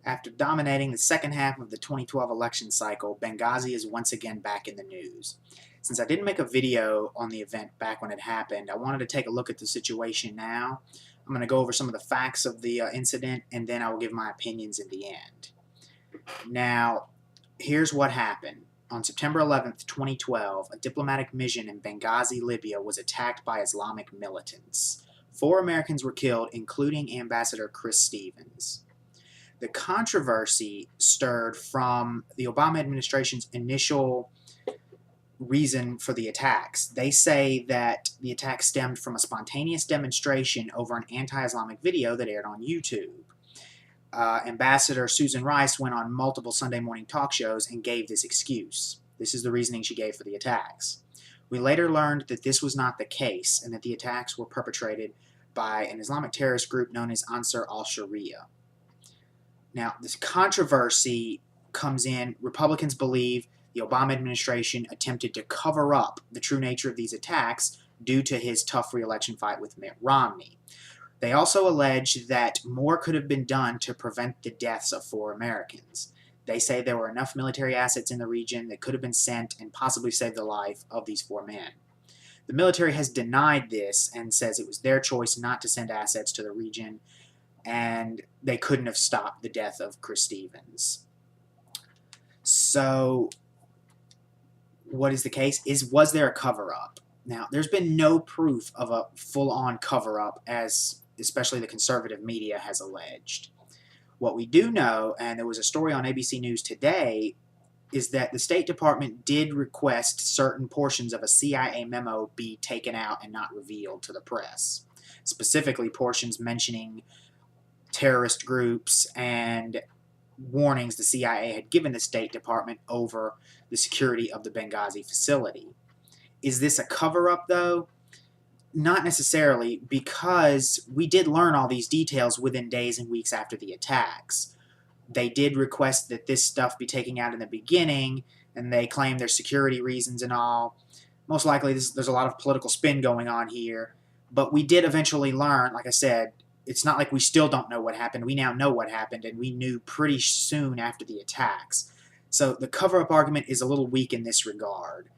After dominating the second half of the 2012 election cycle, Benghazi is once again back in the news. Since I didn't make a video on the event back when it happened, I wanted to take a look at the situation now. I'm going to go over some of the facts of the incident, and then I will give my opinions in the end. Now, here's what happened. On September 11th, 2012, a diplomatic mission in Benghazi, Libya was attacked by Islamic militants. 4 Americans were killed, including Ambassador Chris Stevens. The controversy stirred from the Obama administration's initial reason for the attacks. They say that the attack stemmed from a spontaneous demonstration over an anti-Islamic video that aired on YouTube. Ambassador Susan Rice went on multiple Sunday morning talk shows and gave this excuse. This is the reasoning she gave for the attacks. We later learned that this was not the case and that the attacks were perpetrated by an Islamic terrorist group known as Ansar al-Sharia. Now, this controversy comes in. Republicans believe the Obama administration attempted to cover up the true nature of these attacks due to his tough re-election fight with Mitt Romney. They also allege that more could have been done to prevent the deaths of 4 Americans. They say there were enough military assets in the region that could have been sent and possibly saved the life of these 4 men. The military has denied this and says it was their choice not to send assets to the region, and they couldn't have stopped the death of Chris Stevens. So, what is the case? Was there a cover-up? Now, there's been no proof of a full-on cover-up, as especially the conservative media has alleged. What we do know, and there was a story on ABC News today, is that the State Department did request certain portions of a CIA memo be taken out and not revealed to the press. Specifically, portions mentioning terrorist groups and warnings the CIA had given the State Department over the security of the Benghazi facility. Is this a cover-up, though? Not necessarily, because we did learn all these details within days and weeks after the attacks. They did request that this stuff be taken out in the beginning, and they claim there's security reasons and all. Most likely there's a lot of political spin going on here, but we did eventually learn, like I said, it's not like we still don't know what happened. We now know what happened, and we knew pretty soon after the attacks. So the cover-up argument is a little weak in this regard.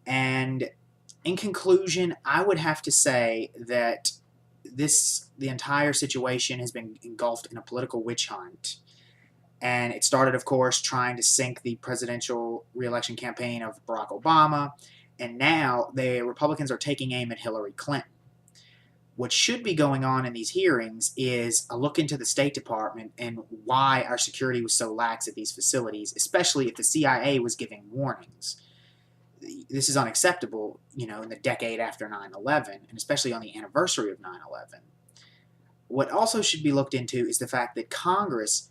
And in conclusion, I would have to say that the entire situation has been engulfed in a political witch hunt. And it started, of course, trying to sink the presidential re-election campaign of Barack Obama. And now the Republicans are taking aim at Hillary Clinton. What should be going on in these hearings is a look into the State Department and why our security was so lax at these facilities, especially if the CIA was giving warnings. This is unacceptable, in the decade after 9/11, and especially on the anniversary of 9/11. What also should be looked into is the fact that Congress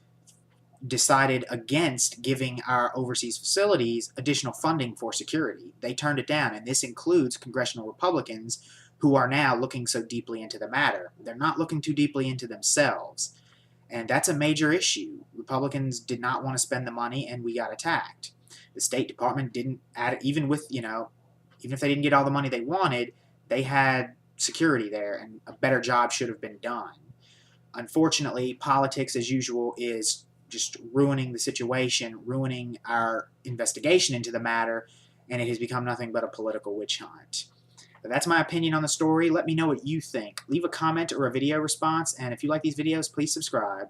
decided against giving our overseas facilities additional funding for security. They turned it down, and this includes congressional Republicans who are now looking so deeply into the matter. They're not looking too deeply into themselves, and that's a major issue. Republicans did not want to spend the money, and we got attacked. The State Department didn't add, even if they didn't get all the money they wanted, they had security there, and a better job should have been done. Unfortunately, politics, as usual, is just ruining the situation, ruining our investigation into the matter, and it has become nothing but a political witch hunt. But that's my opinion on the story. Let me know what you think. Leave a comment or a video response, and if you like these videos, please subscribe.